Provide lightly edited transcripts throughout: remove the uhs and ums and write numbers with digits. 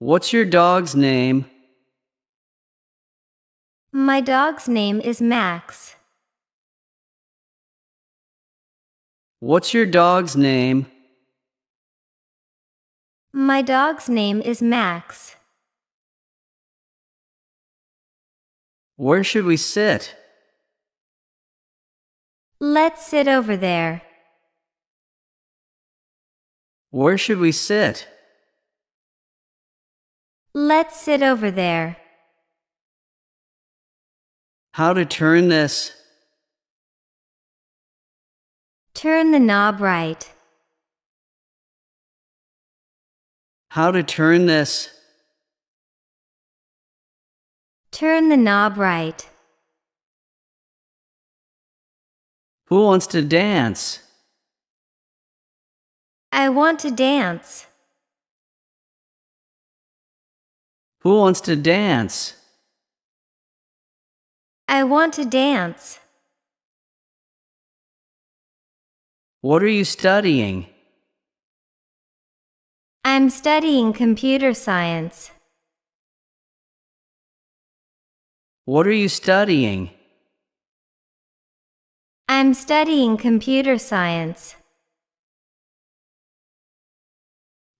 What's your dog's name? My dog's name is Max. What's your dog's name? My dog's name is Max. Where should we sit? Let's sit over there. Where should we sit? Let's sit over there. How to turn this? Turn the knob right. How to turn this? Turn the knob right. Who wants to dance? I want to dance. Who wants to dance? I want to dance. What are you studying? I'm studying computer science. What are you studying? I'm studying computer science.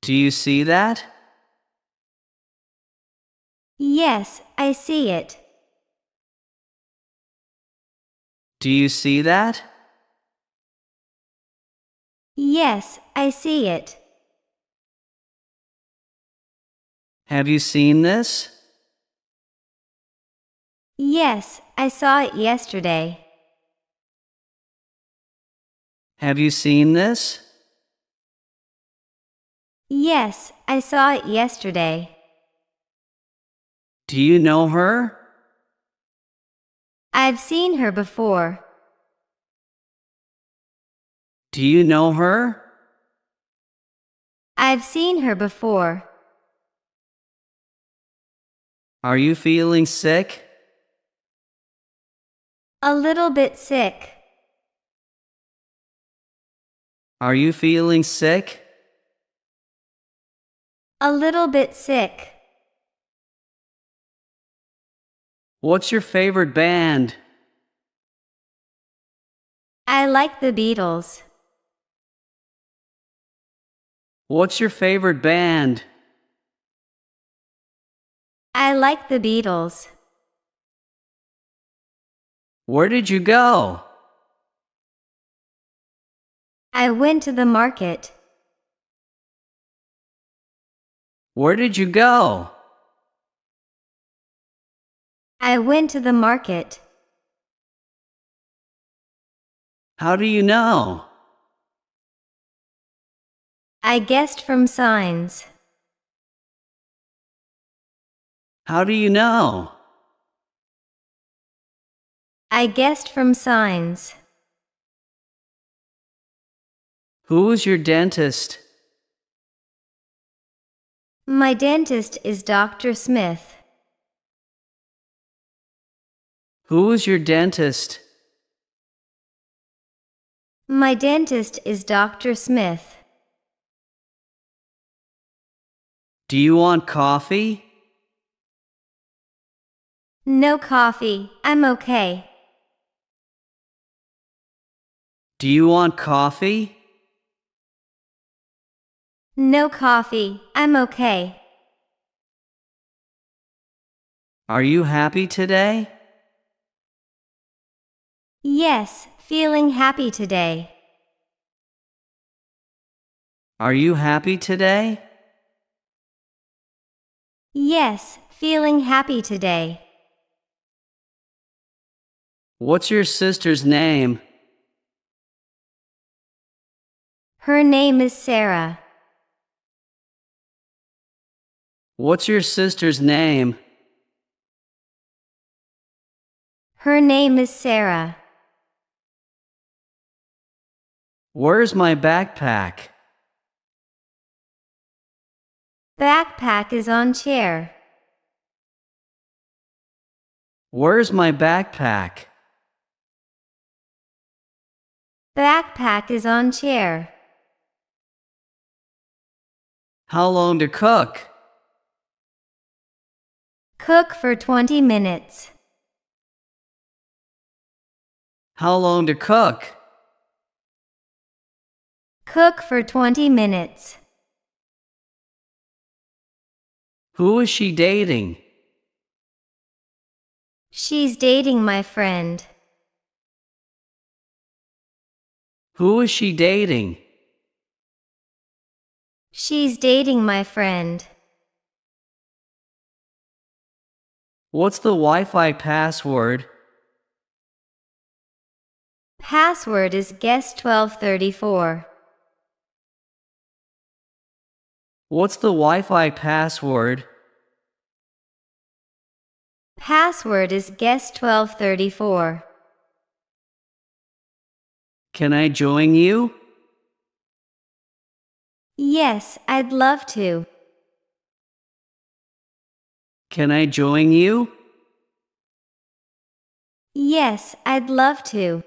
Do you see that? Yes, I see it. Do you see that? Yes, I see it. Have you seen this? Yes, I saw it yesterday. Have you seen this? Yes, I saw it yesterday. Do you know her? I've seen her before. Do you know her? I've seen her before. Are you feeling sick? A little bit sick. Are you feeling sick? A little bit sick. What's your favorite band? I like the Beatles. What's your favorite band? I like the Beatles. Where did you go? I went to the market. Where did you go? I went to the market. How do you know? I guessed from signs. How do you know? I guessed from signs. Who is your dentist? My dentist is Dr. Smith. Who is your dentist? My dentist is Dr. Smith. Do you want coffee? No coffee, I'm okay. Do you want coffee? No coffee, I'm okay. Are you happy today? Yes, feeling happy today. Are you happy today? Yes, feeling happy today. What's your sister's name? Her name is Sarah. What's your sister's name? Her name is Sarah. Where's my backpack? Backpack is on chair. Where's my backpack? Backpack is on chair. How long to cook? Cook for 20 minutes. How long to cook? Cook for 20 minutes. Who is she dating? She's dating my friend. Who is she dating? She's dating my friend. What's the Wi-Fi password? Password is guest1234. What's the Wi-Fi password? Password is guest1234. Can I join you? Yes, I'd love to. Can I join you? Yes, I'd love to.